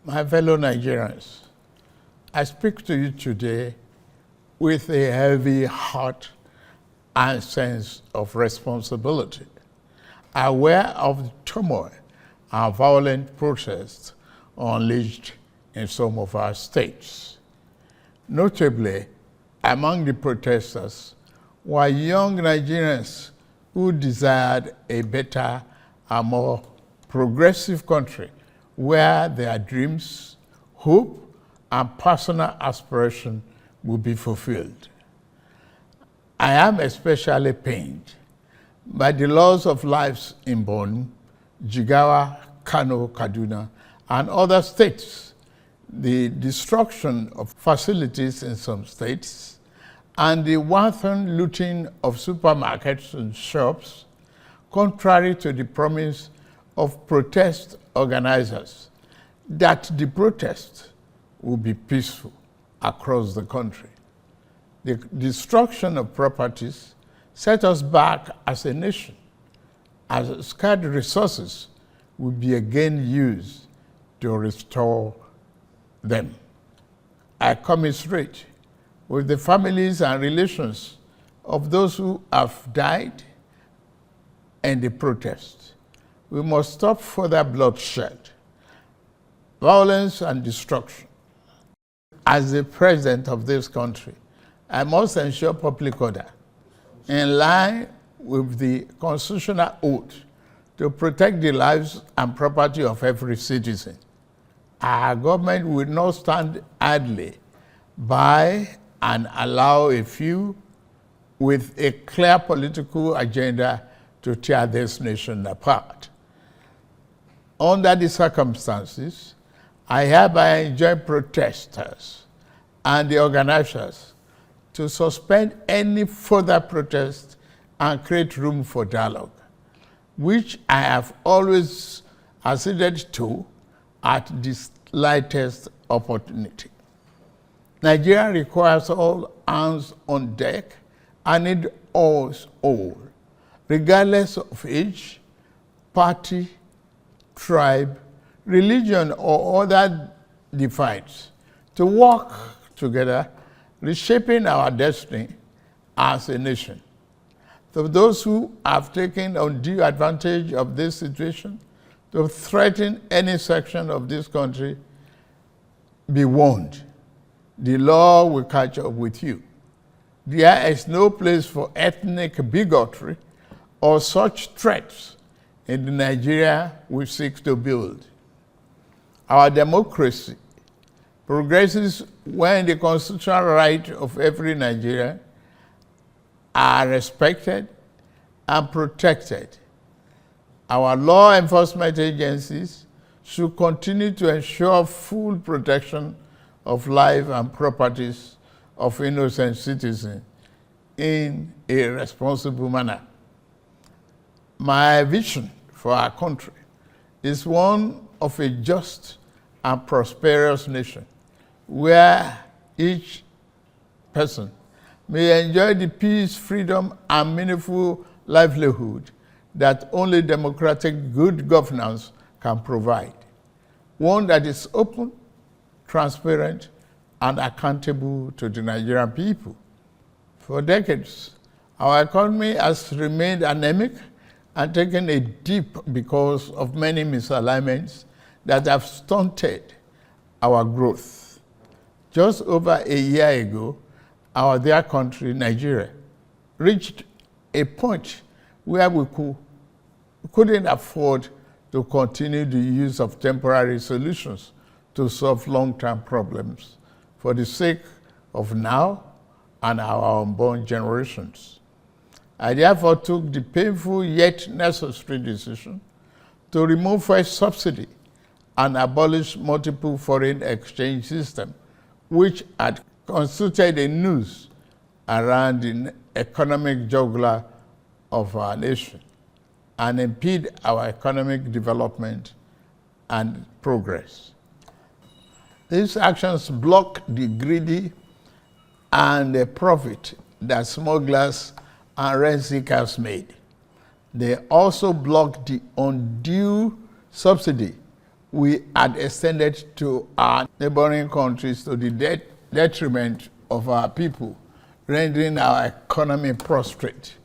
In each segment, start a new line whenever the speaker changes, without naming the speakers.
My fellow Nigerians, I speak to you today with a heavy heart and sense of responsibility, aware of the turmoil and violent protests unleashed in some of our states. Notably, among the protesters were young Nigerians who desired a better and more progressive country where their dreams, hope, and personal aspiration will be fulfilled. I am especially pained by the loss of lives in Borno, Jigawa, Kano, Kaduna, and other states, the destruction of facilities in some states, and the wanton looting of supermarkets and shops, contrary to the promise of protest organizers that the protest will be peaceful across the country. The destruction of properties set us back as a nation, as scarce resources will be again used to restore them. I commiserate with the families and relations of those who have died in the protests. We must stop further bloodshed, violence, and destruction. As the president of this country, I must ensure public order in line with the constitutional oath to protect the lives and property of every citizen. Our government will not stand idly by and allow a few with a clear political agenda to tear this nation apart. Under the circumstances, I hereby enjoin protesters and the organizers to suspend any further protest and create room for dialogue, which I have always acceded to at the slightest opportunity. Nigeria requires all hands on deck and need us all, regardless of age, party, tribe, religion, or other divides, to work together, reshaping our destiny as a nation. To those who have taken undue advantage of this situation to threaten any section of this country, be warned. The law will catch up with you. There is no place for ethnic bigotry or such threats in the Nigeria we seek to build. Our democracy progresses when the constitutional rights of every Nigerian are respected and protected. Our law enforcement agencies should continue to ensure full protection of life and properties of innocent citizens in a responsible manner. My vision for our country is one of a just and prosperous nation where each person may enjoy the peace, freedom, and meaningful livelihood that only democratic good governance can provide. One that is open, transparent, and accountable to the Nigerian people. For decades, our economy has remained anemic and taken a dip because of many misalignments that have stunted our growth. Just over a year ago, our dear country, Nigeria, reached a point where we couldn't afford to continue the use of temporary solutions to solve long-term problems for the sake of now and our unborn generations. I therefore took the painful yet necessary decision to remove fuel subsidy and abolish multiple foreign exchange systems, which had constituted a noose around the economic jugular of our nation and impede our economic development and progress. These actions block the greedy and the profit that smugglers and rent seekers made. They also block the undue subsidy we had extended to our neighboring countries to the detriment of our people, rendering our economy prostrate.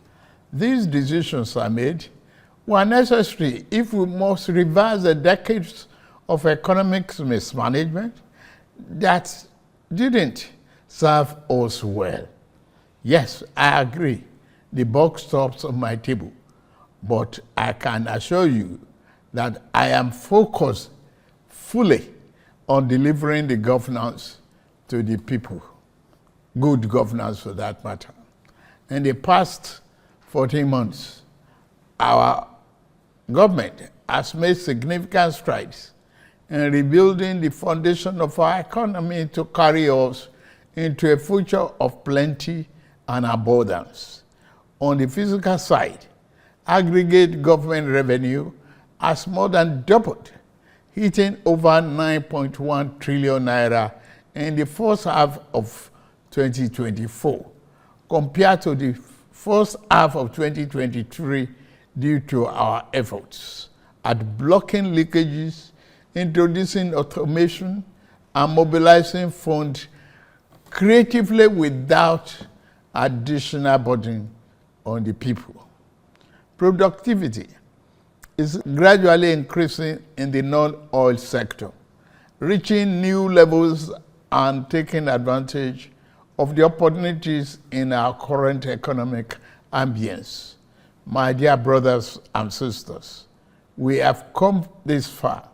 These decisions are made were necessary if we must reverse the decades of economic mismanagement that didn't serve us well. Yes, I agree, the buck stops on my table, but I can assure you that I am focused fully on delivering the governance to the people, good governance for that matter. In the past 14 months, our government has made significant strides in rebuilding the foundation of our economy to carry us into a future of plenty and abundance. On the physical side, aggregate government revenue has more than doubled, hitting over 9.1 trillion naira in the first half of 2024, compared to the first half of 2023, due to our efforts at blocking leakages, introducing automation, and mobilizing funds creatively without additional burden on the people. Productivity is gradually increasing in the non-oil sector, reaching new levels and taking advantage of the opportunities in our current economic ambience. My dear brothers and sisters, we have come this far,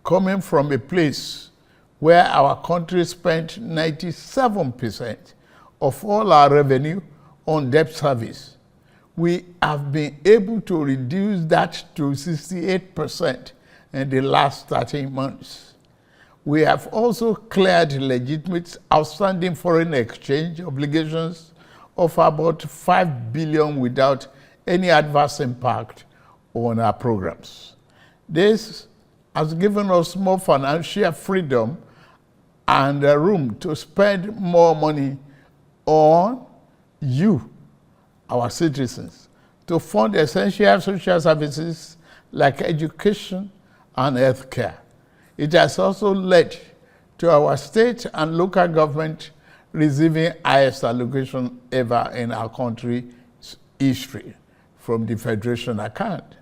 coming from a place where our country spent 97% of all our revenue on debt service. We have been able to reduce that to 68% in the last 13 months. We have also cleared legitimate outstanding foreign exchange obligations of about 5 billion without any adverse impact on our programs. This has given us more financial freedom and room to spend more money on you, our citizens, to fund essential social services like education and healthcare. It has also led to our state and local government receiving highest allocation ever in our country's history from the Federation account.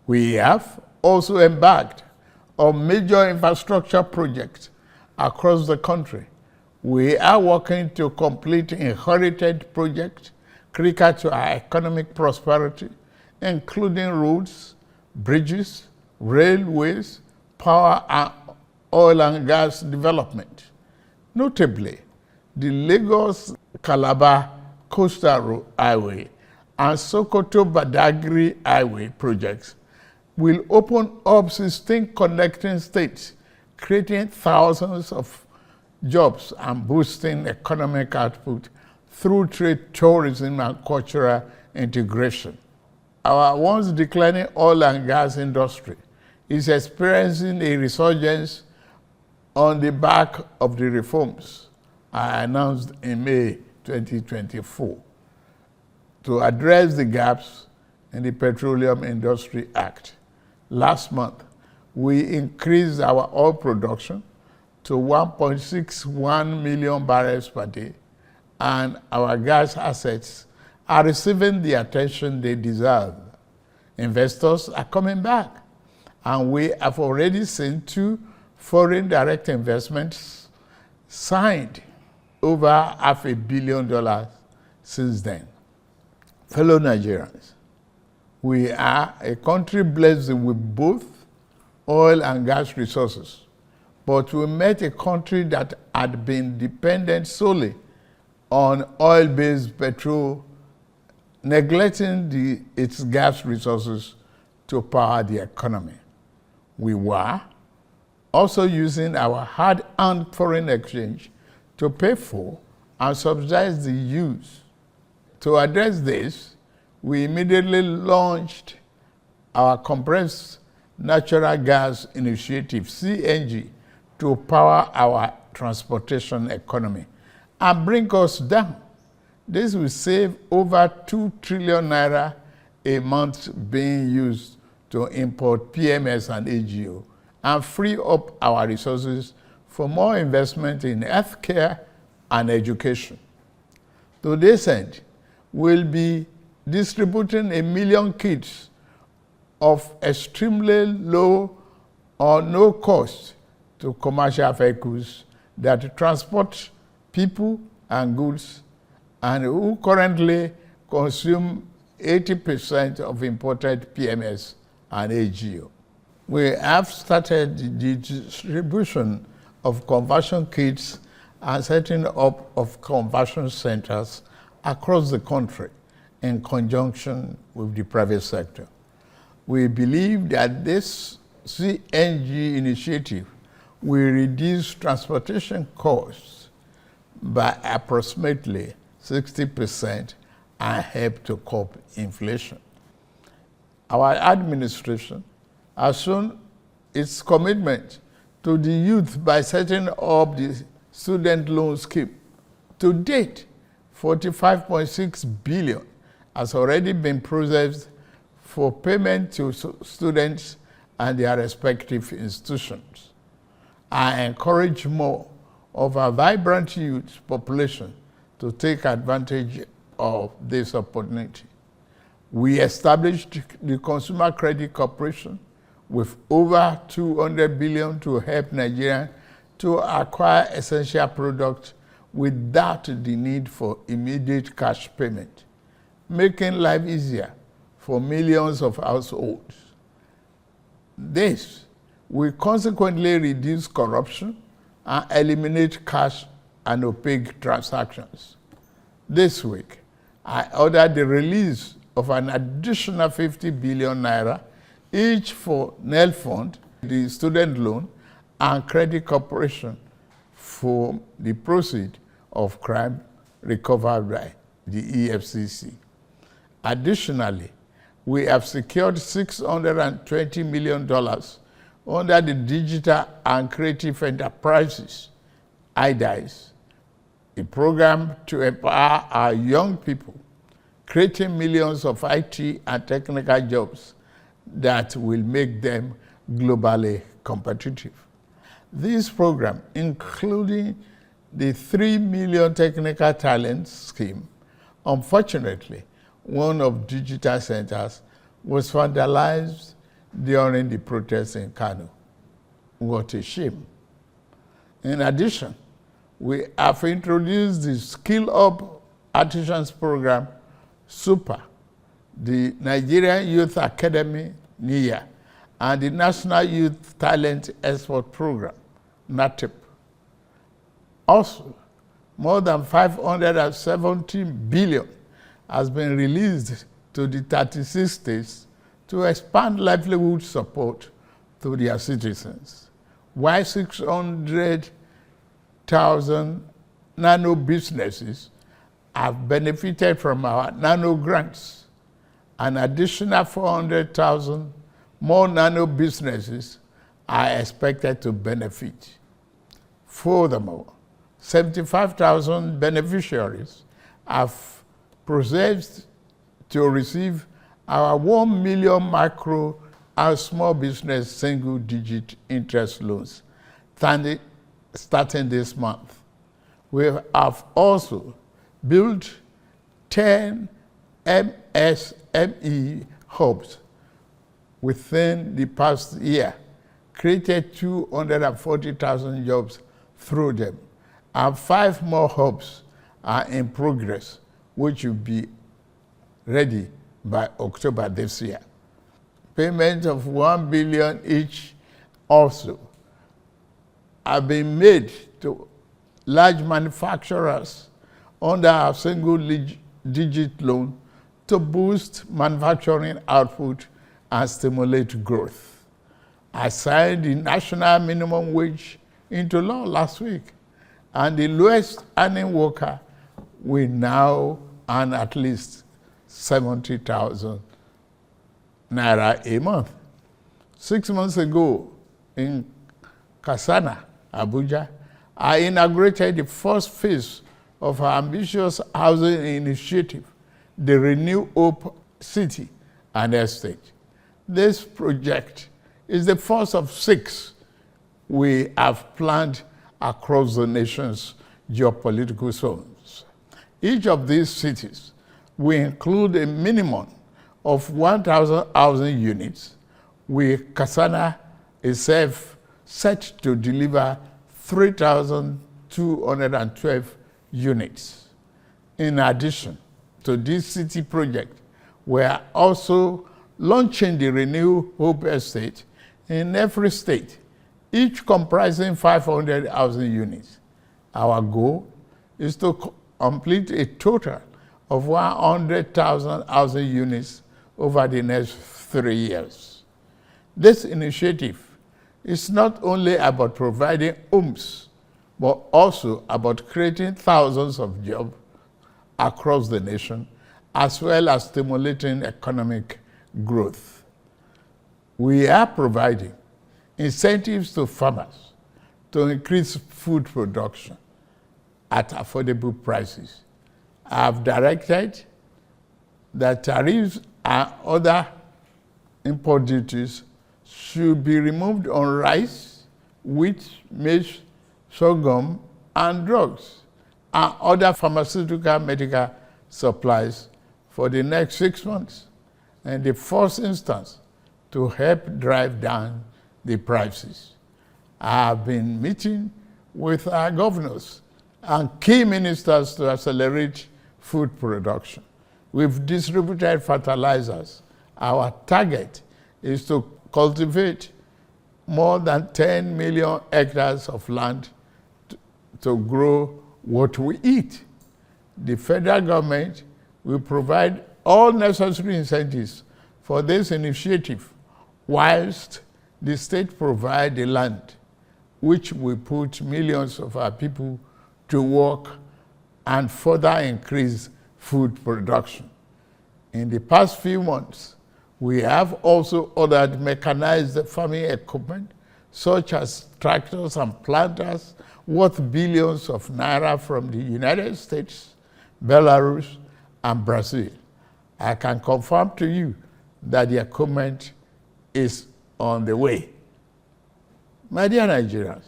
We have also embarked on major infrastructure projects across the country. We are working to complete inherited projects critical to our economic prosperity, including roads, bridges, railways, power, and oil and gas development. Notably, the Lagos-Calabar Coastal Highway and Sokoto-Badagry Highway projects will open up 16 connecting states, creating thousands of jobs and boosting economic output through trade, tourism, and cultural integration. Our once declining oil and gas industry is experiencing a resurgence on the back of the reforms I announced in May 2024 to address the gaps in the Petroleum Industry Act. Last month, we increased our oil production to 1.61 million barrels per day, and our gas assets are receiving the attention they deserve. Investors are coming back, and we have already seen 2 foreign direct investments signed, over $500 million since then. Fellow Nigerians, we are a country blessed with both oil and gas resources, but we met a country that had been dependent solely on oil-based petrol, neglecting its gas resources to power the economy. We were also using our hard-earned foreign exchange to pay for and subsidize the use. To address this, we immediately launched our compressed natural gas initiative, CNG, to power our transportation economy and bring us down. This will save over 2 trillion naira a month being used to import PMS and AGO and free up our resources for more investment in healthcare and education. To this end, we'll be distributing 1 million kits of extremely low or no cost to commercial vehicles that transport people and goods and who currently consume 80% of imported PMS and AGO. We have started the distribution of conversion kits and setting up of conversion centers across the country in conjunction with the private sector. We believe that this CNG initiative will reduce transportation costs by approximately 60% and help to curb inflation. Our administration has shown its commitment to the youth by setting up the student loan scheme. To date, 45.6 billion has already been processed for payment to students and their respective institutions. I encourage more of our vibrant youth population to take advantage of this opportunity. We established the Consumer Credit Corporation with over 200 billion to help Nigerians to acquire essential products without the need for immediate cash payment, making life easier for millions of households. This will consequently reduce corruption and eliminate cash and opaque transactions. This week, I ordered the release of an additional 50 billion naira, each for NEL Fund, the student loan, and Credit Corporation for the proceeds of crime recovered by the EFCC. Additionally, we have secured $620 million under the Digital and Creative Enterprises, IDICE, a program to empower our young people, creating millions of IT and technical jobs that will make them globally competitive. This program, including the 3 million technical talent scheme, unfortunately, one of digital centers was vandalized during the protests in Kano. What a shame. In addition, we have introduced the Skill Up Artisans Program, SUPER, the Nigerian Youth Academy, NIA, and the National Youth Talent Export Program, NATEP. Also, more than 517 billion has been released to the 36 states to expand livelihood support to their citizens, while 600,000 nano businesses have benefited from our nano grants. An additional 400,000 more nano businesses are expected to benefit. Furthermore, 75,000 beneficiaries have processed to receive our 1 million micro and small business single-digit interest loans starting this month. We have also built 10 MSME hubs within the past year, created 240,000 jobs through them, and 5 more hubs are in progress, which will be ready by October this year. Payment of 1 billion each also have been made to large manufacturers under our single-digit loan to boost manufacturing output and stimulate growth. I signed the national minimum wage into law last week, and the lowest earning worker will now earn at least 70,000 naira a month. 6 months ago in Kasana, Abuja, I inaugurated the first phase of our ambitious housing initiative, the Renew Hope City and Estate. This project is the first of 6 we have planned across the nation's geopolitical zones. Each of these cities will include a minimum of 1,000 housing units, with Kasana itself set to deliver 3,212 units. In addition to this city project, we are also launching the Renew Hope Estate in every state, each comprising 500 housing units. Our goal is to complete a total of 100,000 housing units over the next 3 years. This initiative is not only about providing homes, but also about creating thousands of jobs across the nation, as well as stimulating economic growth. We are providing incentives to farmers to increase food production at affordable prices. I have directed that tariffs and other import duties should be removed on rice, wheat, maize, sorghum, and drugs, and other pharmaceutical medical supplies for the next 6 months, in the first instance, to help drive down the prices. I have been meeting with our governors and key ministers to accelerate food production. We've distributed fertilizers. Our target is to cultivate more than 10 million hectares of land to grow what we eat. The federal government will provide all necessary incentives for this initiative, whilst the state provide the land, which will put millions of our people to work and further increase food production. In the past few months, we have also ordered mechanized farming equipment, such as tractors and planters, worth billions of naira from the United States, Belarus, and Brazil. I can confirm to you that the equipment is on the way. My dear Nigerians,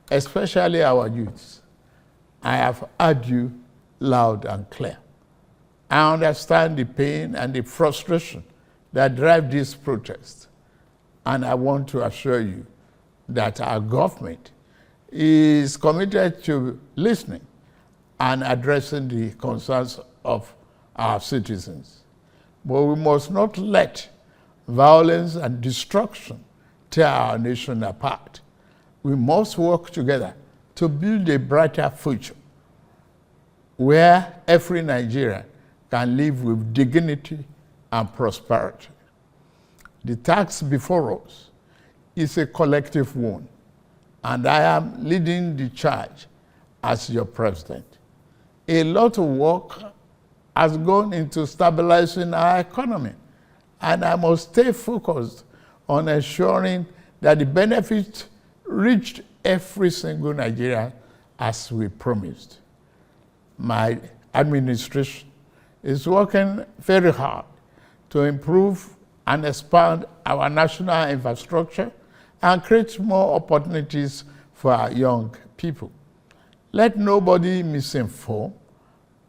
especially our youths, I have heard you loud and clear. I understand the pain and the frustration that drive this protest, and I want to assure you that our government is committed to listening and addressing the concerns of our citizens. But we must not let violence and destruction tear our nation apart. We must work together to build a brighter future where every Nigerian can live with dignity and prosperity. The task before us is a collective one, and I am leading the charge as your president. A lot of work has gone into stabilizing our economy, and I must stay focused on ensuring that the benefits reached every single Nigerian as we promised. My administration is working very hard to improve and expand our national infrastructure and create more opportunities for our young people. Let nobody misinform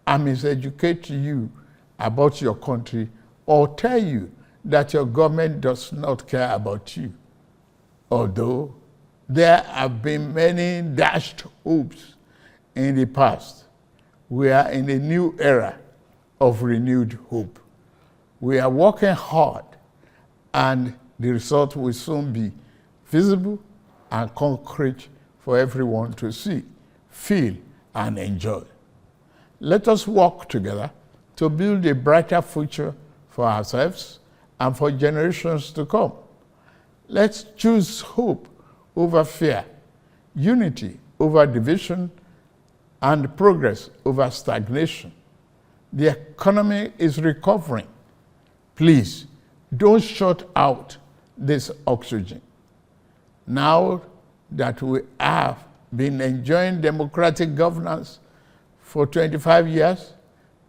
and miseducate you about your country or tell you that your government does not care about you. Although there have been many dashed hopes in the past, we are in a new era of renewed hope. We are working hard, and the result will soon be visible and concrete for everyone to see, feel, and enjoy. Let us work together to build a brighter future for ourselves and for generations to come. Let's choose hope over fear, unity over division, and progress over stagnation. The economy is recovering. Please, don't shut out this oxygen. Now that we have been enjoying democratic governance for 25 years,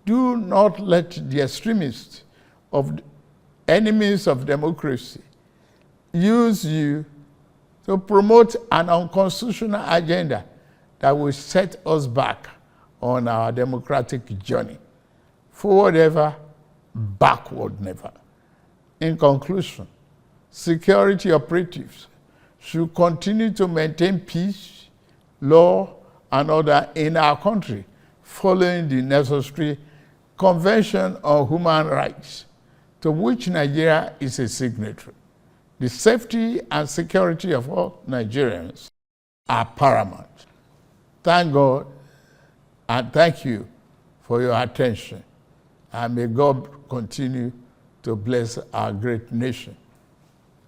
do not let the extremists of enemies of democracy use you to promote an unconstitutional agenda that will set us back on our democratic journey. Forward ever, backward never. In conclusion, security operatives should continue to maintain peace, law, and order in our country, following the necessary Convention on Human Rights, to which Nigeria is a signatory. The safety and security of all Nigerians are paramount. Thank God and thank you for your attention, and may God continue to bless our great nation.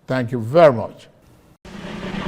Thank you very much.